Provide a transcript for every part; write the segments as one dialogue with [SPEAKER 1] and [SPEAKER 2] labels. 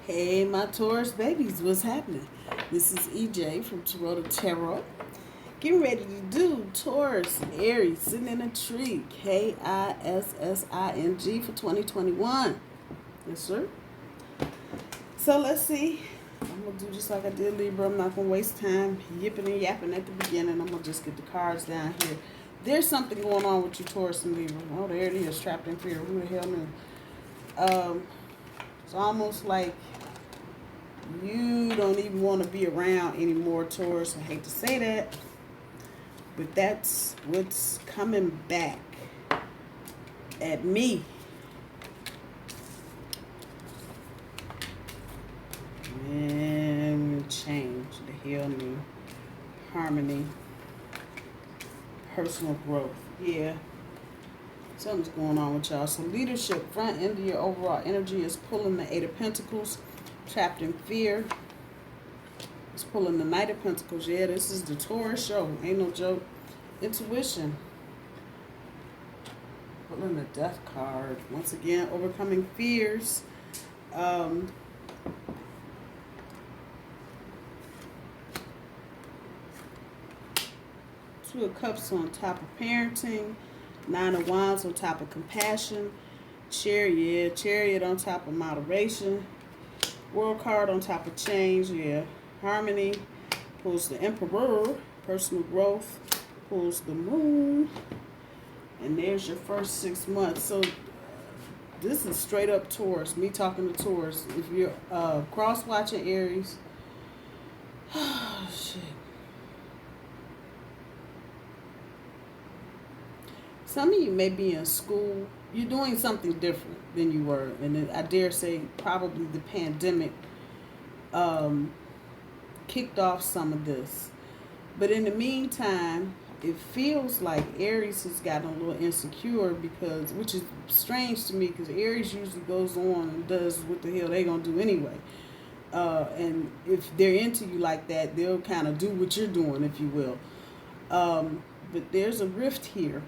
[SPEAKER 1] Hey, my Taurus babies, what's happening? This is EJ from Taurota Tarot. Getting ready to do Taurus Aries sitting in a tree. KISSING for 2021. Yes, sir. So let's see. I'm going to do just like I did Libra. I'm not going to waste time yipping and yapping at the beginning. I'm going to just get the cards down here. There's something going on with you, Taurus and Libra. Oh, there it is, trapped in fear. Who the hell knew? It's almost like you don't even want to be around anymore, Taurus. I hate to say that, but that's what's coming back at me. And change, the hell new harmony, personal growth. Yeah, something's going on with y'all. So leadership, front end of your overall energy is pulling the Eight of Pentacles. Trapped in fear. It's pulling the Knight of Pentacles. Yeah, this is the Taurus show. Ain't no joke. Intuition. Pulling the Death card. Once again, overcoming fears. Two of Cups on top of parenting. Nine of Wands on top of compassion. Chariot. Chariot on top of moderation. World card on top of change, yeah. Harmony pulls the Emperor, personal growth, pulls the Moon, and there's your first 6 months. So this is straight up Taurus, me talking to Taurus. If you're cross-watching Aries, oh, shit. Some of you may be in school. You're doing something different than you were. And I dare say probably the pandemic kicked off some of this. But in the meantime, it feels like Aries has gotten a little insecure because, which is strange to me because Aries usually goes on and does what the hell they gonna do anyway. And if they're into you like that, they'll kind of do what you're doing, if you will. But there's a rift here.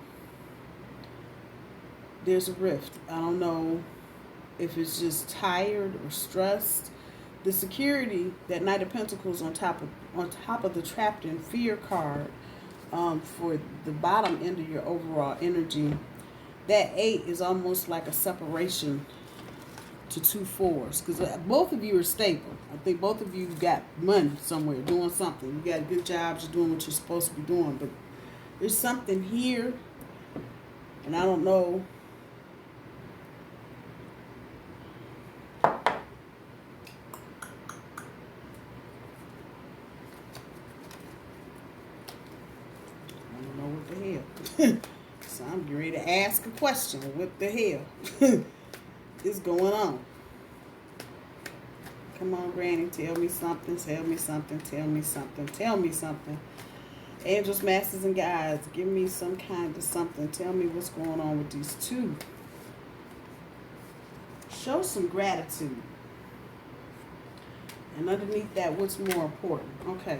[SPEAKER 1] There's a rift. I don't know if it's just tired or stressed. The security, that Knight of Pentacles on top of the trapped in fear card, for the bottom end of your overall energy, that 8 is almost like a separation to 2 4s because both of you are stable. I think both of you got money somewhere, doing something. You got good jobs, you're doing what you're supposed to be doing, but there's something here, and I don't know. So I'm getting ready to ask a question. What the hell is going on? Come on, Granny. Tell me something. Tell me something. Tell me something. Tell me something. Angels, masters, and guides, give me some kind of something. Tell me what's going on with these two. Show some gratitude. And underneath that, what's more important? Okay.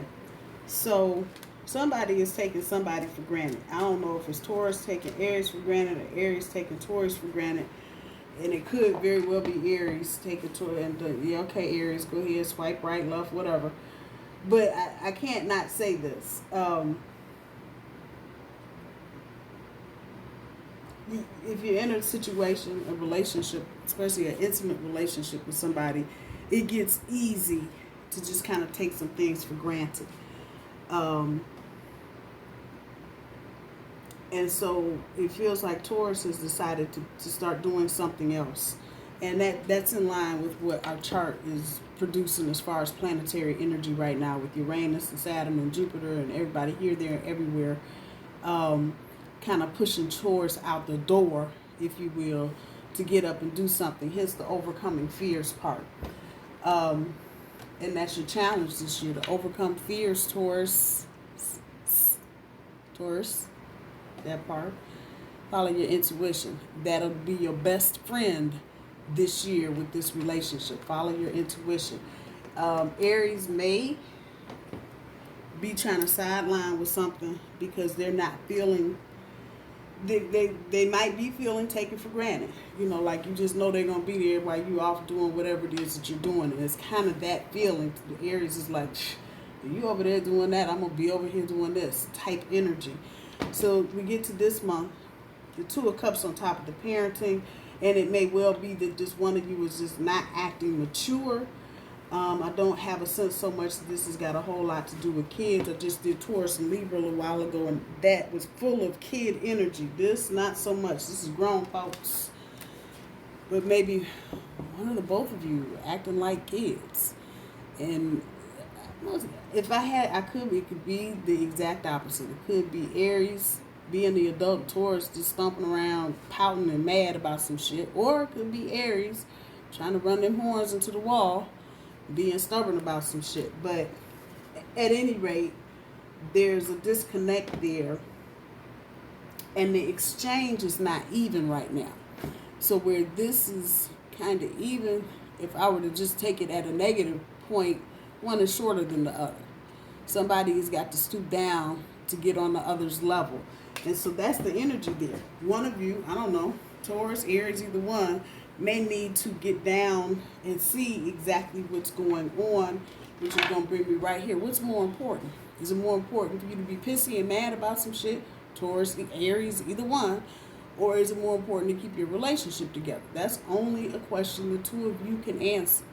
[SPEAKER 1] So somebody is taking somebody for granted. I don't know if it's Taurus taking Aries for granted or Aries taking Taurus for granted. And it could very well be Aries taking Taurus. And yeah, okay, Aries, go ahead, swipe right, left, whatever. But I can't not say this. If you're in a situation, a relationship, especially an intimate relationship with somebody, it gets easy to just kind of take some things for granted. And so it feels like Taurus has decided to start doing something else. And that's in line with what our chart is producing as far as planetary energy right now with Uranus and Saturn and Jupiter and everybody here, there, and everywhere, kind of pushing Taurus out the door, if you will, to get up and do something. Hence the overcoming fears part. And that's your challenge this year, to overcome fears, Taurus. Taurus, that part. Follow your intuition. That'll be your best friend this year with this relationship. Follow your intuition. Aries may be trying to sideline with something because they're not feeling they might be feeling taken for granted. You know, like you just know they're going to be there while you off doing whatever it is that you're doing. And it's kind of that feeling. The Aries is like, you over there doing that, I'm going to be over here doing this type energy. So we get to this month, the Two of Cups on top of the parenting, and it may well be that just one of you is just not acting mature. I don't have a sense so much that this has got a whole lot to do with kids. I just did Taurus and Libra a little while ago, and that was full of kid energy. This, not so much. This is grown folks. But maybe one of the both of you acting like kids. And if I could, it could be the exact opposite. It could be Aries being the adult, Taurus just stomping around, pouting and mad about some shit. Or it could be Aries trying to run them horns into the wall, being stubborn about some shit. But at any rate, there's a disconnect there, and the exchange is not even right now. So where this is kind of even, if I were to just take it at a negative point, one is shorter than the other. Somebody's got to stoop down to get on the other's level. And so that's the energy there. One of you, I don't know, Taurus, Aries, either one, may need to get down and see exactly what's going on, which is going to bring me right here. What's more important? Is it more important for you to be pissy and mad about some shit, Taurus, Aries, either one, or is it more important to keep your relationship together? That's only a question the two of you can answer,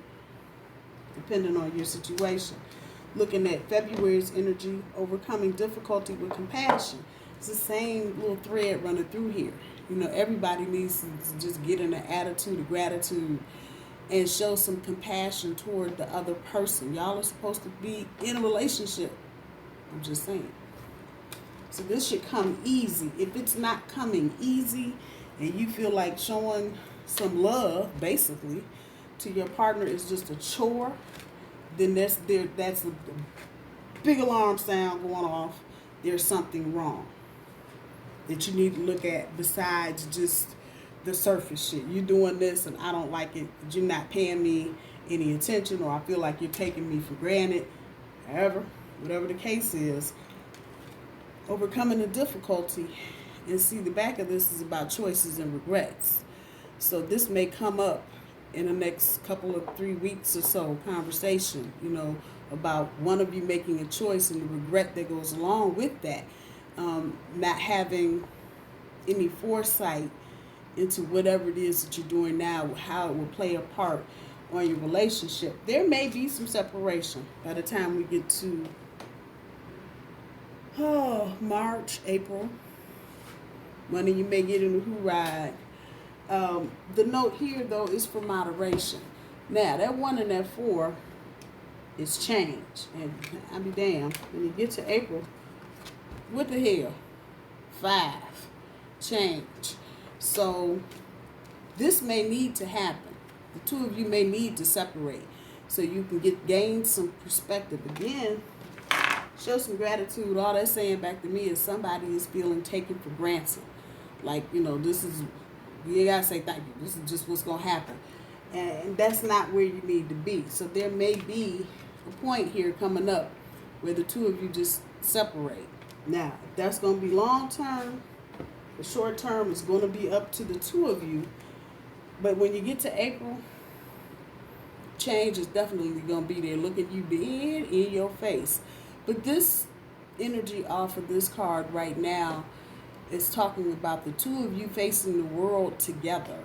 [SPEAKER 1] depending on your situation. Looking at February's energy, overcoming difficulty with compassion. It's the same little thread running through here. You know, everybody needs to just get in an attitude of gratitude and show some compassion toward the other person. Y'all are supposed to be in a relationship. I'm just saying. So this should come easy. If it's not coming easy and you feel like showing some love, basically, to your partner is just a chore, then that's a big alarm sound going off. There's something wrong that you need to look at besides just the surface shit. You're doing this and I don't like it. You're not paying me any attention, or I feel like you're taking me for granted. However, whatever the case is, overcoming the difficulty, and see, the back of this is about choices and regrets. So this may come up in the next couple of 3 weeks or so, conversation, you know, about one of you making a choice and the regret that goes along with that. Not having any foresight into whatever it is that you're doing now, how it will play a part on your relationship. There may be some separation by the time we get to March, April. One of you may get in a hoorah. The note here, though, is for moderation. Now, that 1 and that 4 is change. And I'll be damned, when you get to April, what the hell? 5. Change. So, this may need to happen. The two of you may need to separate so you can gain some perspective. Again, show some gratitude. All that's saying back to me is somebody is feeling taken for granted. Like, you know, you gotta say thank you. This is just what's gonna happen. And that's not where you need to be. So there may be a point here coming up where the two of you just separate. Now, if that's gonna be long term, the short term is gonna be up to the two of you. But when you get to April, change is definitely gonna be there, looking you dead in your face. But this energy off of this card right now is talking about the two of you facing the world together.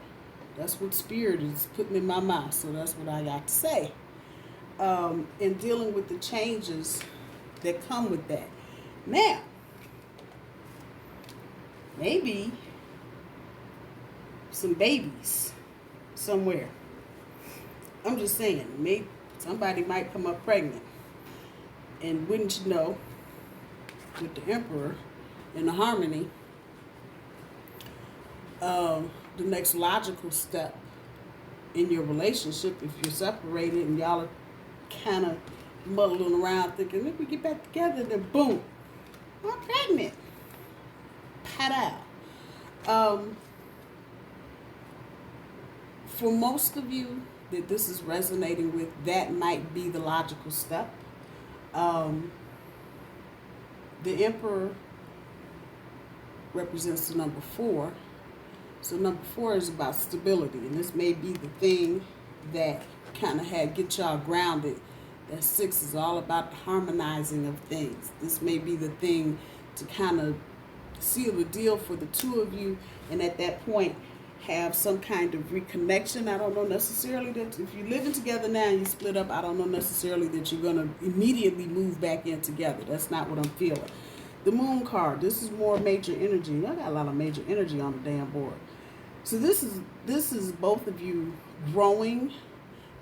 [SPEAKER 1] That's what Spirit is putting in my mouth, so that's what I got to say. And dealing with the changes that come with that. Now, maybe some babies somewhere. I'm just saying, maybe somebody might come up pregnant. And wouldn't you know, with the Emperor and the harmony, the next logical step in your relationship, if you're separated and y'all are kind of muddling around thinking, let me get back together, then boom, I'm pregnant. Pat out. For most of you that this is resonating with, that might be the logical step. The Emperor represents the number 4. So number 4 is about stability, and this may be the thing that kind of get y'all grounded. That 6 is all about the harmonizing of things. This may be the thing to kind of seal the deal for the two of you, and at that point have some kind of reconnection. I don't know necessarily that if you're living together now and you split up, I don't know necessarily that you're going to immediately move back in together. That's not what I'm feeling. The moon card, this is more major energy. Y'all got a lot of major energy on the damn board. So this is both of you growing,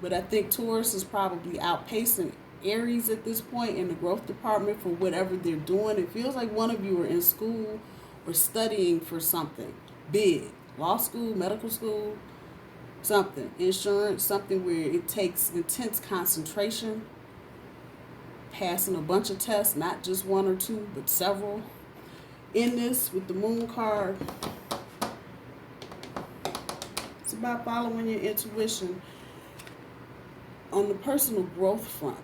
[SPEAKER 1] but I think Taurus is probably outpacing Aries at this point in the growth department for whatever they're doing. It feels like one of you are in school or studying for something big. Law school, medical school, something. Insurance, something where it takes intense concentration. Passing a bunch of tests, not just 1 or 2, but several. In this, with the moon card, it's about following your intuition on the personal growth front.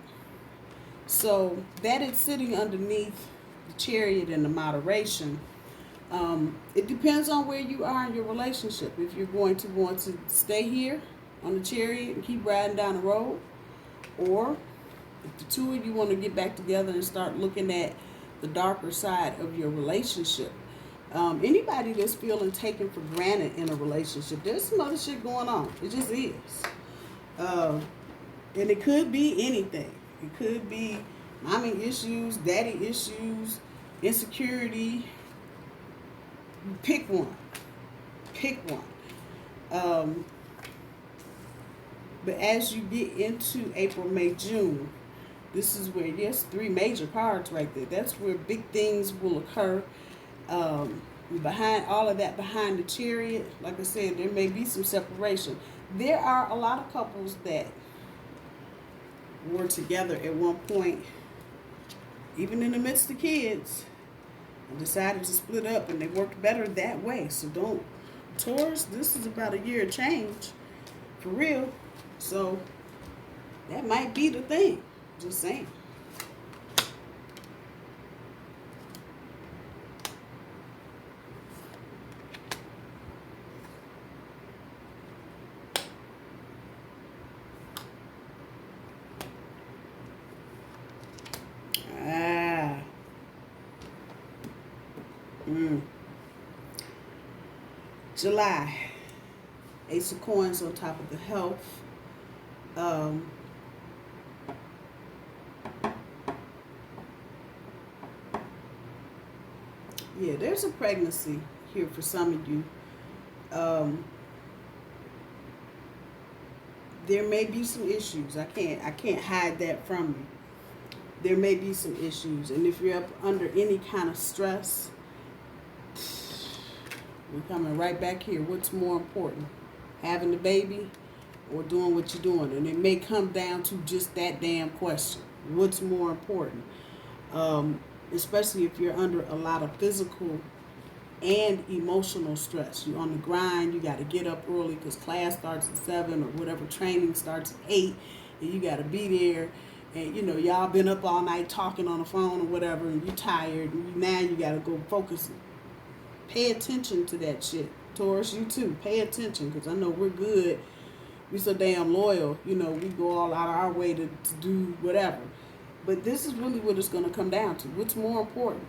[SPEAKER 1] So that it's sitting underneath the Chariot and the moderation. It depends on where you are in your relationship. If you're going to want to stay here on the Chariot and keep riding down the road, or if the two of you want to get back together and start looking at the darker side of your relationship. Anybody that's feeling taken for granted in a relationship, there's some other shit going on. It just is. And it could be anything. It could be mommy issues, daddy issues, insecurity. Pick one. Pick one. But as you get into April, May, June, this is where, yes, 3 major cards right there. That's where big things will occur. Behind all of that, behind the Chariot, like I said, there may be some separation. There are a lot of couples that were together at one point, even in the midst of kids, and decided to split up, and they worked better that way. So don't, Taurus, this is about a year of change, for real. So that might be the thing. Just saying. July, Ace of Coins on top of the health. Yeah, there's a pregnancy here for some of you. There may be some issues. I can't hide that from you. There may be some issues, and if you're up under any kind of stress, we're coming right back here. What's more important, having the baby or doing what you're doing? And it may come down to just that damn question. What's more important? Especially if you're under a lot of physical and emotional stress. You're on the grind. You got to get up early because class starts at 7 or whatever. Training starts at 8, and you got to be there. And, you know, y'all been up all night talking on the phone or whatever, and you're tired. And now you got to go focus. Pay attention to that shit. Taurus, you too. Pay attention, because I know we're good. We so damn loyal. You know, we go all out of our way to do whatever. But this is really what it's going to come down to. What's more important?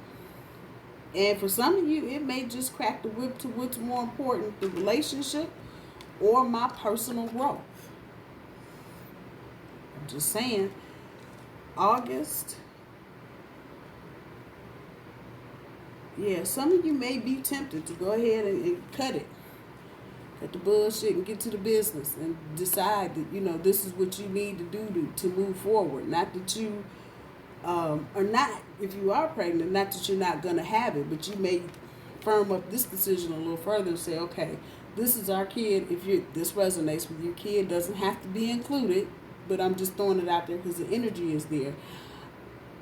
[SPEAKER 1] And for some of you, it may just crack the whip to what's more important, the relationship or my personal growth. I'm just saying, August. Yeah, some of you may be tempted to go ahead and cut it. Cut the bullshit and get to the business and decide that, you know, this is what you need to do to move forward. Not that you or not, if you are pregnant, not that you're not going to have it, but you may firm up this decision a little further and say, okay, this is our kid. If this resonates with your kid, doesn't have to be included, but I'm just throwing it out there because the energy is there.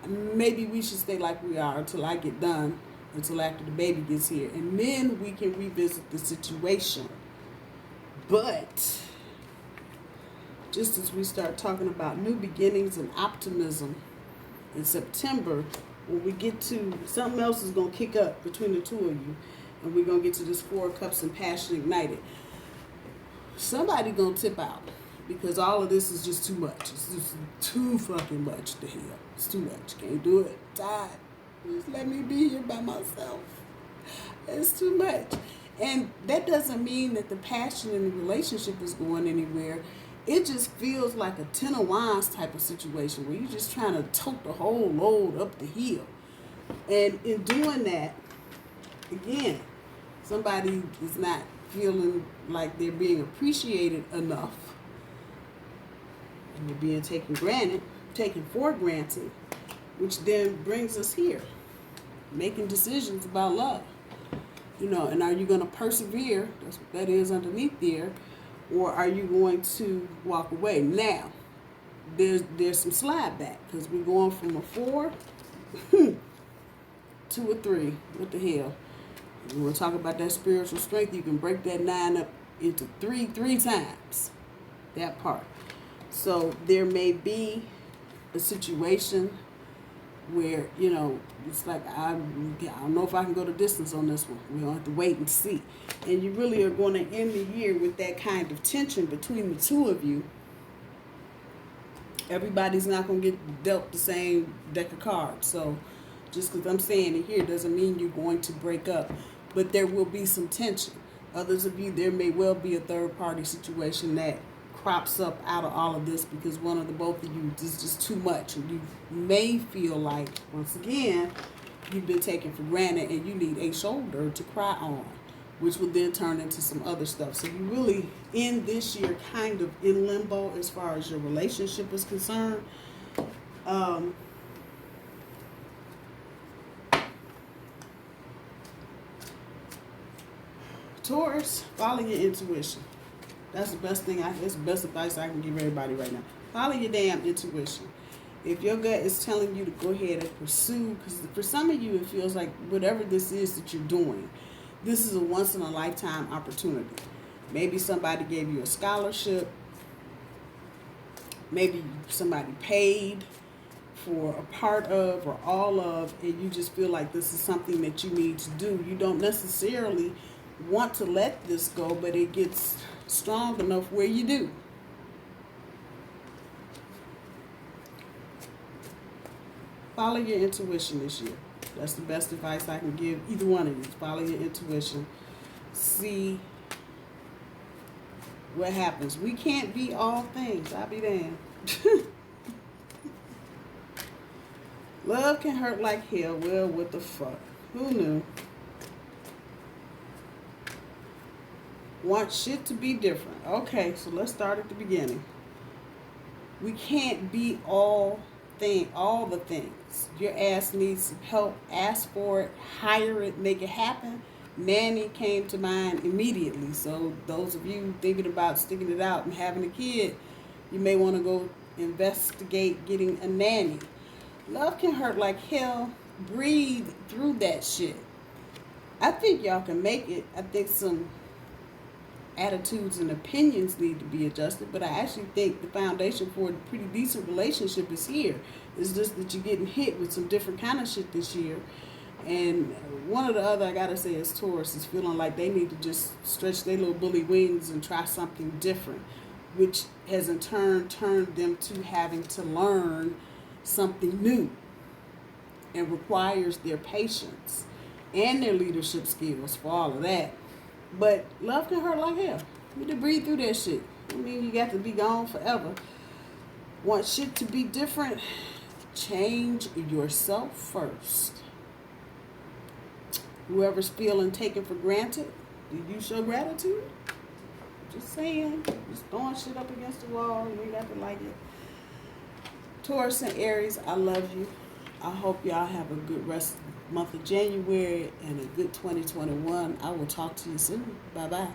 [SPEAKER 1] Maybe we should stay like we are until I get done, until after the baby gets here, and then we can revisit the situation. But just as we start talking about new beginnings and optimism in September, when we get to something else is going to kick up between the two of you, And we're going to get to this 4 of Cups and passion ignited. Somebody going to tip out because all of this is just too much. It's just too fucking much to heal. It's too much. Can't do it. Tired. Just let me be here by myself. It's too much. And that doesn't mean that the passion in the relationship is going anywhere. It just feels like a 10 of wands type of situation where you're just trying to tote the whole load up the hill. And in doing that, again, somebody is not feeling like they're being appreciated enough. And they're being taken for granted, which then brings us here, making decisions about love. You know, and are you going to persevere? That's what that is underneath there. Or are you going to walk away? Now, there's some slide back because we're going from a 4 to a 3. What the hell? We want to talk about that spiritual strength. You can break that 9 up into three times. That part. So there may be a situation where, you know, it's like, I don't know if I can go the distance on this one. We're going to have to wait and see. And you really are going to end the year with that kind of tension between the two of you. Everybody's not going to get dealt the same deck of cards. So just because I'm saying it here doesn't mean you're going to break up. But there will be some tension. Others of you, there may well be a third party situation that crops up out of all of this because one of the both of you is just too much, and you may feel like, once again, you've been taken for granted and you need a shoulder to cry on, which will then turn into some other stuff. So you really end this year kind of in limbo as far as your relationship is concerned. Taurus, follow your intuition. That's the best thing. That's the best advice I can give everybody right now. Follow your damn intuition. If your gut is telling you to go ahead and pursue, because for some of you it feels like whatever this is that you're doing, this is a once in a lifetime opportunity. Maybe somebody gave you a scholarship. Maybe somebody paid for a part of or all of, and you just feel like this is something that you need to do. You don't necessarily want to let this go, but it gets strong enough where you do. Follow your intuition this year. That's the best advice I can give either one of you. Follow your intuition. See what happens. We can't be all things. I'll be damned. Love can hurt like hell. Well, what the fuck? Who knew? Want shit to be different. Okay, so let's start at the beginning. We can't be all the things. Your ass needs some help. Ask for it. Hire it. Make it happen. Nanny came to mind immediately. So those of you thinking about sticking it out and having a kid, you may want to go investigate getting a nanny. Love can hurt like hell. Breathe through that shit. I think y'all can make it. I think some attitudes and opinions need to be adjusted, but I actually think the foundation for a pretty decent relationship is here. It's just that you're getting hit with some different kind of shit this year. And one or the other, I gotta say, is Taurus is feeling like they need to just stretch their little bully wings and try something different, which has in turn turned them to having to learn something new and requires their patience and their leadership skills for all of that. But love can hurt like hell. You need to breathe through that shit. I mean, you got to be gone forever. Want shit to be different? Change yourself first. Whoever's feeling taken for granted, do you show gratitude? Just saying. Just throwing shit up against the wall. You ain't got to like it. Taurus and Aries, I love you. I hope y'all have a good rest of the month of January and a good 2021. I will talk to you soon. Bye-bye.